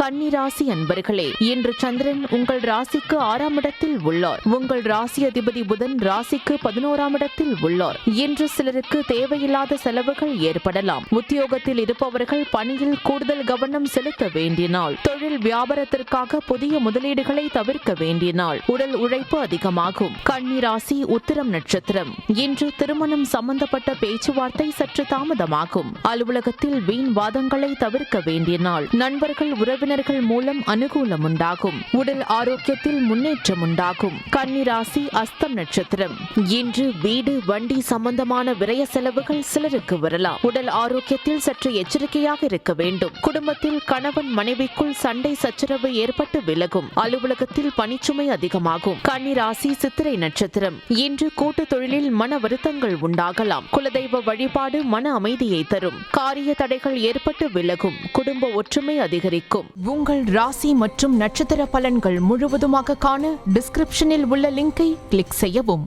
கன்னி ராசி அன்பர்களே, இன்று சந்திரன் உங்கள் ராசிக்கு 6ஆம் இடத்தில் உள்ளார். உங்கள் ராசி அதிபதி புதன் ராசிக்கு 11ஆம் இடத்தில் உள்ளார். இன்று சிலருக்கு தேவையில்லாத செலவுகள் ஏற்படலாம். உத்தியோகத்தில் இருப்பவர்கள் பணியில் கூடுதல் கவனம் செலுத்த வேண்டிய நாள். தொழில் வியாபாரத்திற்காக புதிய முதலீடுகளை தவிர்க்க வேண்டிய நாள். உடல் உழைப்பு அதிகமாகும். கன்னி ராசி உத்திரம் நட்சத்திரம். இன்று திருமணம் சம்பந்தப்பட்ட பேச்சுவார்த்தை சற்று தாமதமாகும். அலுவலகத்தில் வீண் வாதங்களை தவிர்க்க வேண்டிய நாள். நண்பர்கள் உறவினர்கள் மூலம் அனுகூலம் உண்டாகும். உடல் ஆரோக்கியத்தில் முன்னேற்றம் உண்டாகும். கன்னி ராசி அஸ்தம் நட்சத்திரம். இன்று வீடு வண்டி சம்பந்தமான விரய செலவுகள் சிலருக்கு வரலாம். உடல் ஆரோக்கியத்தில் சற்று எச்சரிக்கையாக இருக்க வேண்டும். குடும்பத்தில் கணவன் மனைவிக்குள் சண்டை சச்சரவு ஏற்பட்டு விலகும். அலுவலகத்தில் பணிச்சுமை அதிகமாகும். கன்னி ராசி சித்திரை நட்சத்திரம். இன்று கூட்டு தொழிலில் மன வருத்தங்கள் உண்டாகலாம். குலதெய்வ வழிபாடு மன அமைதியை தரும். காரிய தடைகள் ஏற்பட்டு விலகும். குடும்ப ஒற்றுமை அதிகரிக்கும். உங்கள் ராசி மற்றும் நட்சத்திர பலன்கள் முழுவதுமாக காண டிஸ்கிரிப்ஷனில் உள்ள லிங்கை கிளிக் செய்யவும்.